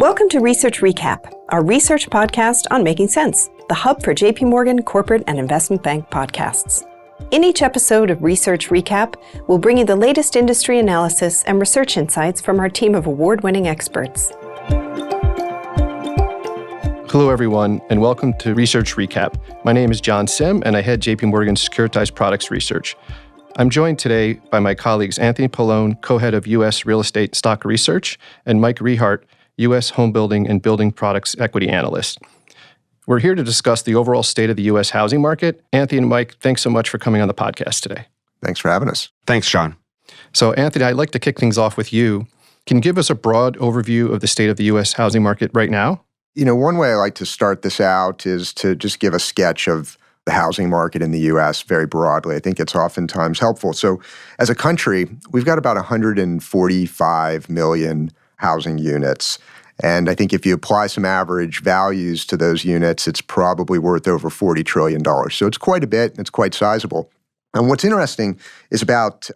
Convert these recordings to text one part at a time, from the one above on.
Welcome to Research Recap, our research podcast on Making Sense, the hub for jpmorgan corporate and investment bank podcasts. In each episode of Research Recap, we'll bring you the latest industry analysis and research insights from our team of award-winning experts. Hello, everyone, and welcome to Research Recap. My name is John Sim, and I head JPMorgan's Securitized Products Research. I'm joined today by my colleagues Anthony Paolone, co-head of U.S. Real Estate Stock Research, and Mike Rehaut, U.S. Homebuilding and Building Products Equity Analyst. We're here to discuss the overall state of the U.S. housing market. Anthony and Mike, thanks so much for coming on the podcast today. Thanks for having us. Thanks, John. So, Anthony, I'd like to kick things off with you. Can you give us a broad overview of the state of the U.S. housing market right now? One way I like to start this out is to just give a sketch of the housing market in the U.S. very broadly. I think it's oftentimes helpful. So, as a country, we've got about 145 million housing units. And I think if you apply some average values to those units, it's probably worth over $40 trillion. So it's quite a bit, and it's quite sizable. And what's interesting is about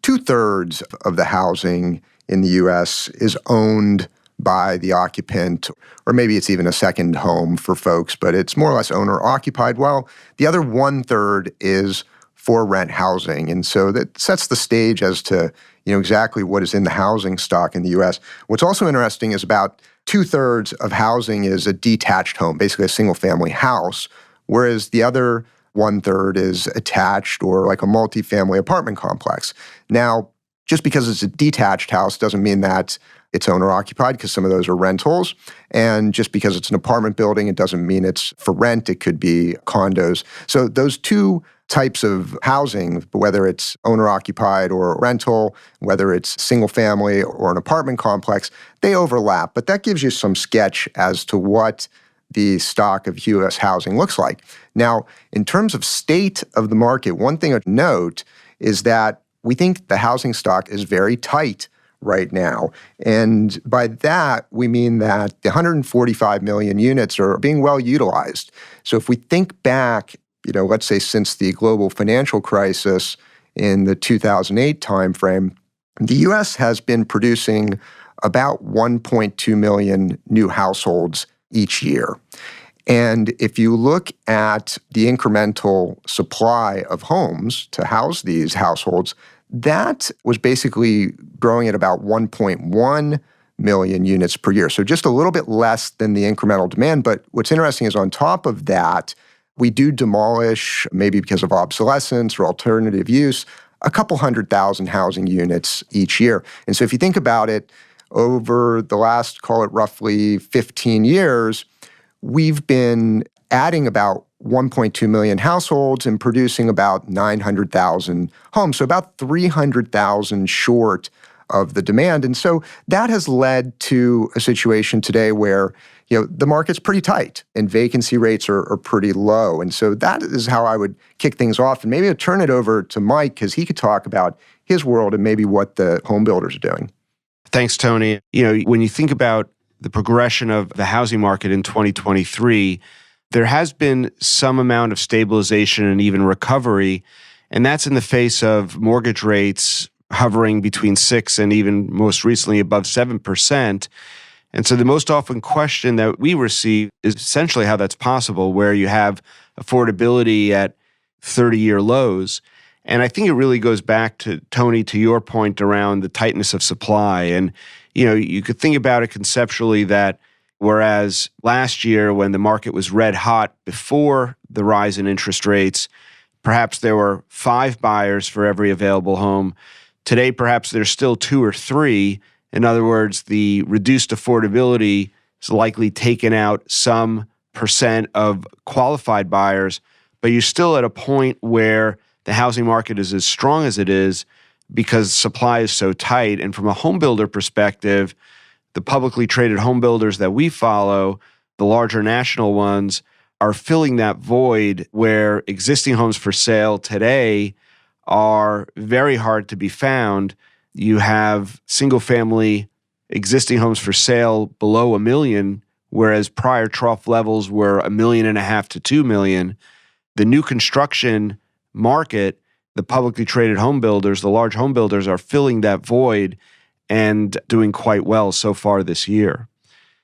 2/3 of the housing in the U.S. is owned by the occupant, or maybe it's even a second home for folks, but it's more or less owner-occupied, while the other 1/3 is for rent housing. And so that sets the stage as to exactly what is in the housing stock in the U.S. What's also interesting is about 2/3 of housing is a detached home, basically a single-family house, whereas the other 1/3 is attached or like a multifamily apartment complex. Now, just because it's a detached house doesn't mean that it's owner-occupied, because some of those are rentals. And just because it's an apartment building, it doesn't mean it's for rent. It could be condos. So those two types of housing, whether it's owner-occupied or rental, whether it's single-family or an apartment complex, they overlap. But that gives you some sketch as to what the stock of U.S. housing looks like. Now, in terms of state of the market, one thing to note is that we think the housing stock is very tight right now. And by that, we mean that the 145 million units are being well utilized. So if we think back, let's say since the global financial crisis in the 2008 timeframe, the U.S. has been producing about 1.2 million new households each year. And if you look at the incremental supply of homes to house these households, that was basically growing at about 1.1 million units per year. So just a little bit less than the incremental demand. But what's interesting is on top of that, we do demolish, maybe because of obsolescence or alternative use, a couple 100,000 housing units each year. And so if you think about it, over the last, call it roughly 15 years, we've been adding about 1.2 million households and producing about 900,000 homes, so about 300,000 short of the demand. And so that has led to a situation today where the market's pretty tight and vacancy rates are pretty low. And so that is how I would kick things off. And maybe I'll turn it over to Mike, because he could talk about his world and maybe what the home builders are doing. Thanks, Tony. When you think about the progression of the housing market in 2023, there has been some amount of stabilization and even recovery, and that's in the face of mortgage rates hovering between 6% and even most recently above 7%. And so the most often question that we receive is essentially how that's possible, where you have affordability at 30-year lows. And I think it really goes back to, Tony, to your point around the tightness of supply. And, you could think about it conceptually that whereas last year when the market was red hot before the rise in interest rates, perhaps there were 5 buyers for every available home. Today, perhaps there's still 2 or 3. In other words, the reduced affordability is likely taken out some percent of qualified buyers, but you're still at a point where the housing market is as strong as it is because supply is so tight. And from a home builder perspective, the publicly traded home builders that we follow, the larger national ones, are filling that void where existing homes for sale today are very hard to be found. You have single-family existing homes for sale below 1 million, whereas prior trough levels were 1.5 million to 2 million. The new construction market, the publicly traded home builders, the large home builders, are filling that void and doing quite well so far this year.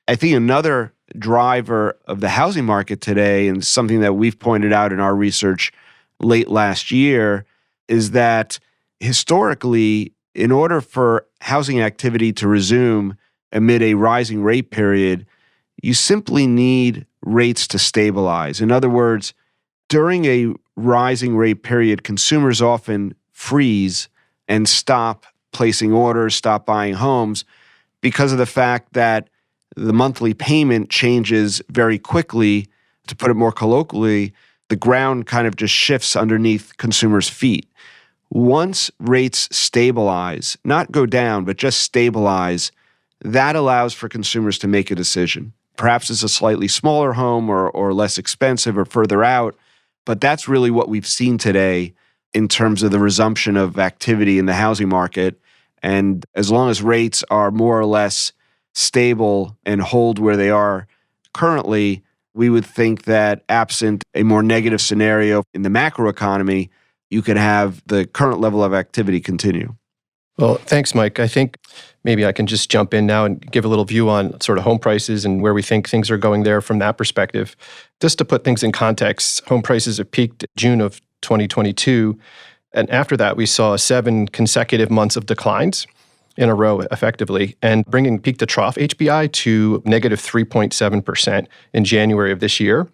I think another driver of the housing market today, and something that we've pointed out in our research late last year, is that historically, in order for housing activity to resume amid a rising rate period, you simply need rates to stabilize. In other words, during a rising rate period, consumers often freeze and stop placing orders, stop buying homes, because of the fact that the monthly payment changes very quickly. To put it more colloquially, the ground kind of just shifts underneath consumers' feet. Once rates stabilize, not go down, but just stabilize, that allows for consumers to make a decision. Perhaps it's a slightly smaller home or less expensive or further out, but that's really what we've seen today in terms of the resumption of activity in the housing market. And as long as rates are more or less stable and hold where they are currently, we would think that absent a more negative scenario in the macroeconomy, you could have the current level of activity continue. Well, thanks, Mike. I think maybe I can just jump in now and give a little view on sort of home prices and where we think things are going there from that perspective. Just to put things in context, home prices have peaked June of 2022. And after that, we saw 7 consecutive months of declines in a row, effectively, and bringing peak to trough HPI to negative 3.7% in January of this year.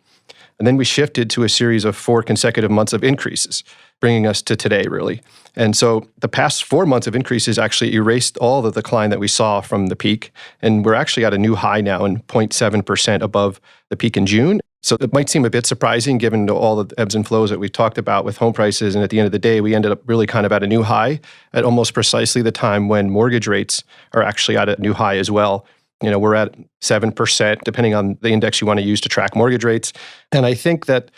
And then we shifted to a series of 4 consecutive months of increases, bringing us to today, really. And so the past 4 months of increases actually erased all the decline that we saw from the peak. And we're actually at a new high now and 0.7% above the peak in June. So it might seem a bit surprising given all the ebbs and flows that we've talked about with home prices. And at the end of the day, we ended up really kind of at a new high at almost precisely the time when mortgage rates are actually at a new high as well. You know, we're at 7%, depending on the index you want to use to track mortgage rates. And I think that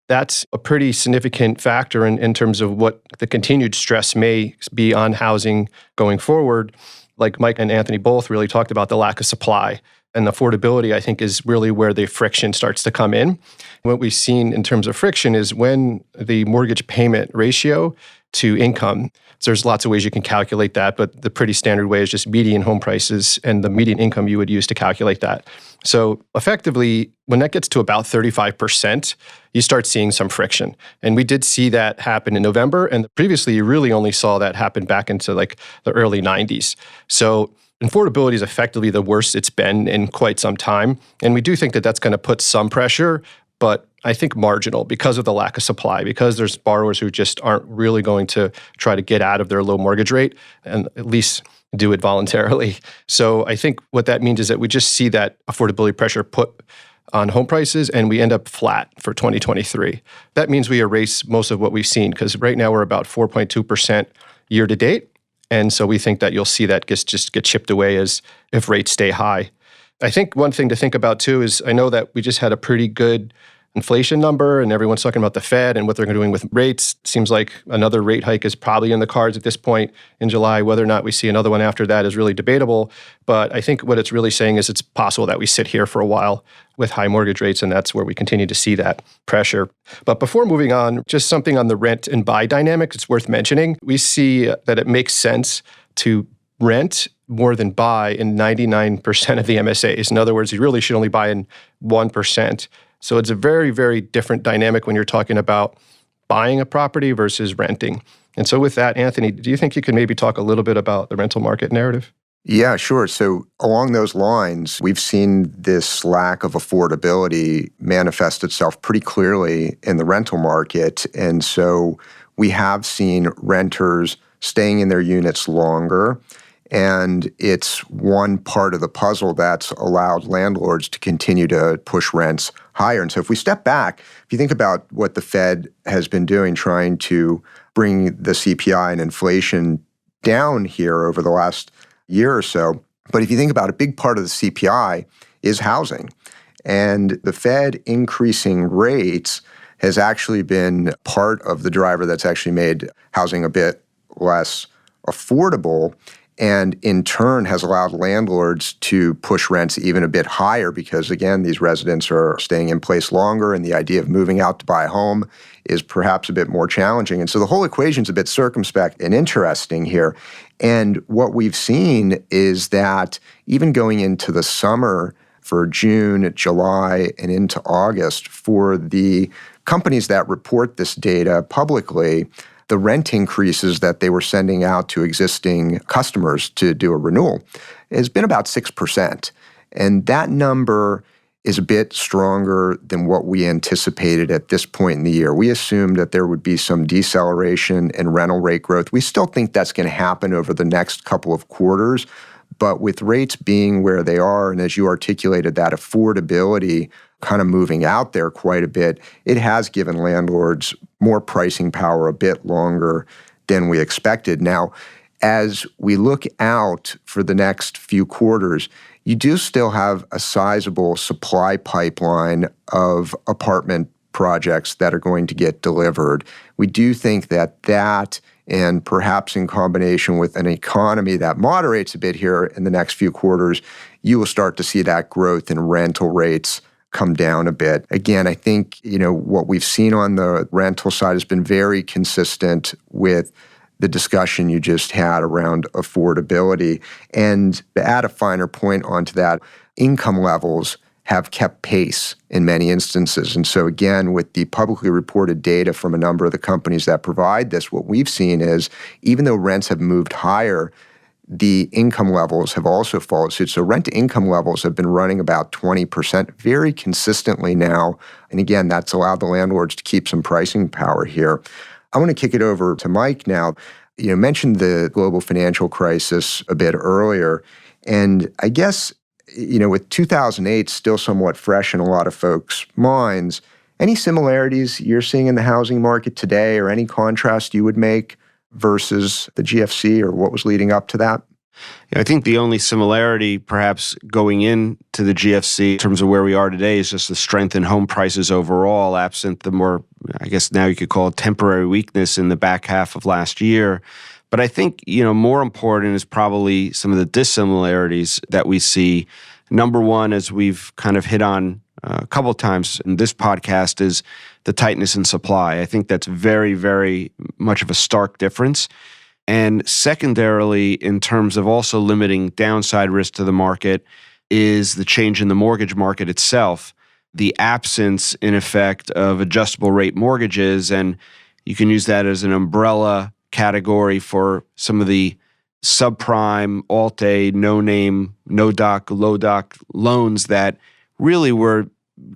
that's a pretty significant factor in terms of what the continued stress may be on housing going forward. Like Mike and Anthony both really talked about the lack of supply. And affordability, I think, is really where the friction starts to come in. What we've seen in terms of friction is when the mortgage payment ratio to income, so there's lots of ways you can calculate that, but the pretty standard way is just median home prices and the median income you would use to calculate that. So effectively, when that gets to about 35%, you start seeing some friction. And we did see that happen in November. And previously, you really only saw that happen back into like the early 90s. So affordability is effectively the worst it's been in quite some time. And we do think that that's going to put some pressure, but I think marginal because of the lack of supply, because there's borrowers who just aren't really going to try to get out of their low mortgage rate and at least do it voluntarily. So I think what that means is that we just see that affordability pressure put on home prices and we end up flat for 2023. That means we erase most of what we've seen because right now we're about 4.2% year to date. And so we think that you'll see that just get chipped away as if rates stay high. I think one thing to think about too is I know that we just had a pretty good inflation number and everyone's talking about the Fed and what they're doing with rates. Seems like another rate hike is probably in the cards at this point in July. Whether or not we see another one after that is really debatable. But I think what it's really saying is it's possible that we sit here for a while with high mortgage rates, and that's where we continue to see that pressure. But before moving on, just something on the rent and buy dynamic it's worth mentioning. We see that it makes sense to rent more than buy in 99% of the MSAs. In other words, you really should only buy in 1%. So it's a very, very different dynamic when you're talking about buying a property versus renting. And so with that, Anthony, do you think you could maybe talk a little bit about the rental market narrative? Yeah, sure. So along those lines, we've seen this lack of affordability manifest itself pretty clearly in the rental market. And so we have seen renters staying in their units longer. And it's one part of the puzzle that's allowed landlords to continue to push rents higher. And so if we step back, if you think about what the Fed has been doing, trying to bring the CPI and inflation down here over the last year or so, but if you think about a big part of the CPI is housing. And the Fed increasing rates has actually been part of the driver that's actually made housing a bit less affordable, and in turn has allowed landlords to push rents even a bit higher because, again, these residents are staying in place longer and the idea of moving out to buy a home is perhaps a bit more challenging. And so the whole equation's a bit circumspect and interesting here. And what we've seen is that even going into the summer for June, July, and into August, for the companies that report this data publicly, the rent increases that they were sending out to existing customers to do a renewal has been about 6%. And that number is a bit stronger than what we anticipated at this point in the year. We assumed that there would be some deceleration in rental rate growth. We still think that's going to happen over the next couple of quarters, but with rates being where they are, and as you articulated, that affordability kind of moving out there quite a bit, it has given landlords more pricing power a bit longer than we expected. Now, as we look out for the next few quarters, you do still have a sizable supply pipeline of apartment projects that are going to get delivered. We do think that, and perhaps in combination with an economy that moderates a bit here in the next few quarters, you will start to see that growth in rental rates come down a bit. Again, I think, what we've seen on the rental side has been very consistent with the discussion you just had around affordability. And to add a finer point onto that, income levels have kept pace in many instances. And so again, with the publicly reported data from a number of the companies that provide this, what we've seen is even though rents have moved higher, the income levels have also followed suit. So rent-to-income levels have been running about 20% very consistently now. And again, that's allowed the landlords to keep some pricing power here. I want to kick it over to Mike now. You mentioned the global financial crisis a bit earlier. And I guess, with 2008 still somewhat fresh in a lot of folks' minds, any similarities you're seeing in the housing market today or any contrast you would make versus the GFC or what was leading up to that? I think the only similarity perhaps going into the GFC in terms of where we are today is just the strength in home prices overall, absent the more, I guess now you could call it temporary weakness in the back half of last year. But I think, more important is probably some of the dissimilarities that we see. Number one, as we've kind of hit on a couple of times in this podcast, is the tightness in supply. I think that's very, very much of a stark difference. And secondarily, in terms of also limiting downside risk to the market, is the change in the mortgage market itself, the absence, in effect, of adjustable rate mortgages. And you can use that as an umbrella category for some of the subprime, Alt-A, no-name, no-doc, low-doc loans that really were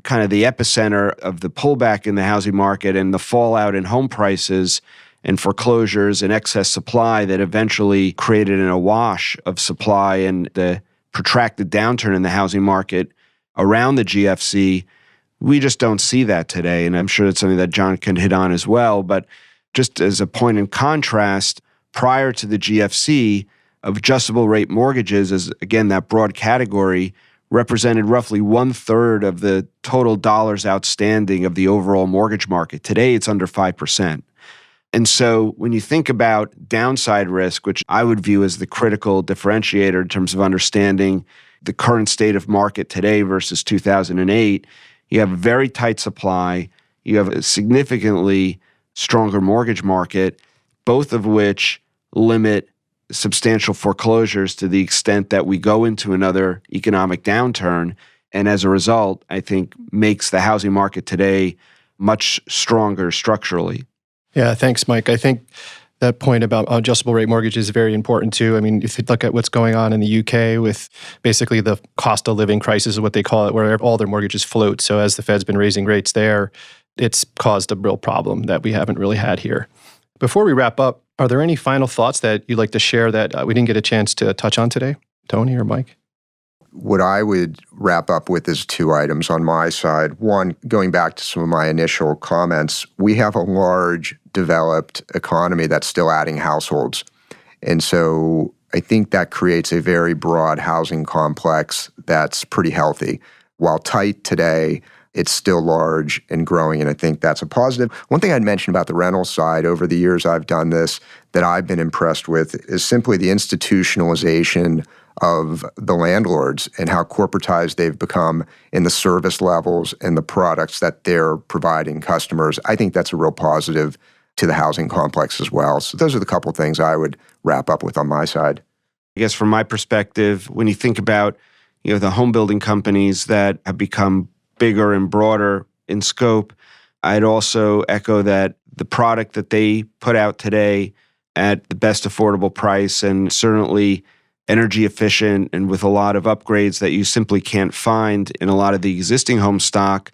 kind of the epicenter of the pullback in the housing market and the fallout in home prices and foreclosures and excess supply that eventually created an awash of supply and the protracted downturn in the housing market around the GFC. We just don't see that today. And I'm sure it's something that John can hit on as well. But just as a point in contrast, prior to the GFC, adjustable rate mortgages, as again, that broad category, represented roughly 1/3 of the total dollars outstanding of the overall mortgage market. Today, it's under 5%. And so when you think about downside risk, which I would view as the critical differentiator in terms of understanding the current state of market today versus 2008, you have a very tight supply, you have a significantly stronger mortgage market, both of which limit substantial foreclosures to the extent that we go into another economic downturn. And as a result, I think makes the housing market today much stronger structurally. Yeah, thanks, Mike. I think that point about adjustable rate mortgage is very important too. I mean, if you look at what's going on in the UK with basically the cost of living crisis is what they call it, where all their mortgages float. So as the Fed's been raising rates there, it's caused a real problem that we haven't really had here. Before we wrap up, are there any final thoughts that you'd like to share that we didn't get a chance to touch on today, Tony or Mike? What I would wrap up with is two items on my side. One, going back to some of my initial comments, we have a large developed economy that's still adding households. And so I think that creates a very broad housing complex that's pretty healthy. While tight today, it's still large and growing, and I think that's a positive. One thing I'd mention about the rental side, over the years I've done this, that I've been impressed with is simply the institutionalization of the landlords and how corporatized they've become in the service levels and the products that they're providing customers. I think that's a real positive to the housing complex as well. So those are the couple of things I would wrap up with on my side. I guess from my perspective, when you think about, the home building companies that have become bigger and broader in scope. I'd also echo that the product that they put out today at the best affordable price and certainly energy efficient and with a lot of upgrades that you simply can't find in a lot of the existing home stock,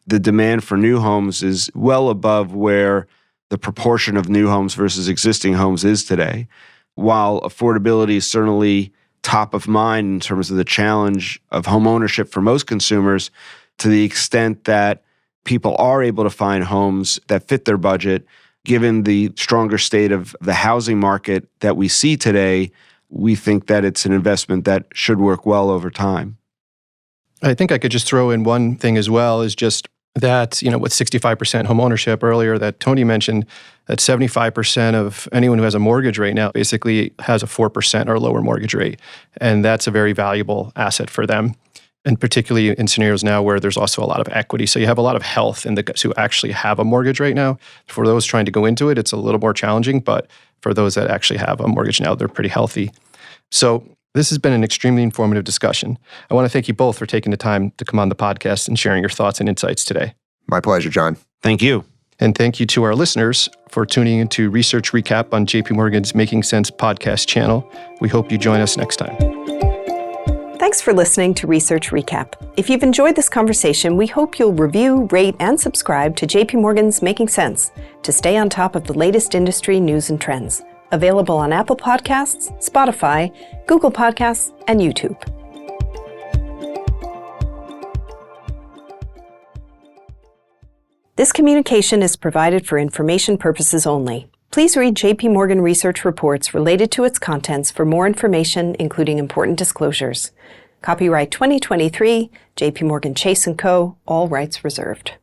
the demand for new homes is well above where the proportion of new homes versus existing homes is today. While affordability is certainly top of mind in terms of the challenge of home ownership for most consumers, to the extent that people are able to find homes that fit their budget, given the stronger state of the housing market that we see today, we think that it's an investment that should work well over time. I think I could just throw in one thing as well, is just that, with 65% home ownership earlier that Tony mentioned, that 75% of anyone who has a mortgage right now basically has a 4% or lower mortgage rate. And that's a very valuable asset for them. And particularly in scenarios now where there's also a lot of equity. So you have a lot of health in the guys who actually have a mortgage right now. For those trying to go into it, it's a little more challenging. But for those that actually have a mortgage now, they're pretty healthy. So this has been an extremely informative discussion. I want to thank you both for taking the time to come on the podcast and sharing your thoughts and insights today. My pleasure, John. Thank you. And thank you to our listeners for tuning into Research Recap on JPMorgan's Making Sense podcast channel. We hope you join us next time. Thanks for listening to Research Recap. If you've enjoyed this conversation, we hope you'll review, rate, and subscribe to JPMorgan's Making Sense to stay on top of the latest industry news and trends. Available on Apple Podcasts, Spotify, Google Podcasts, and YouTube. This communication is provided for information purposes only. Please read JP Morgan research reports related to its contents for more information, including important disclosures. Copyright 2023, JP Morgan Chase & Co., all rights reserved.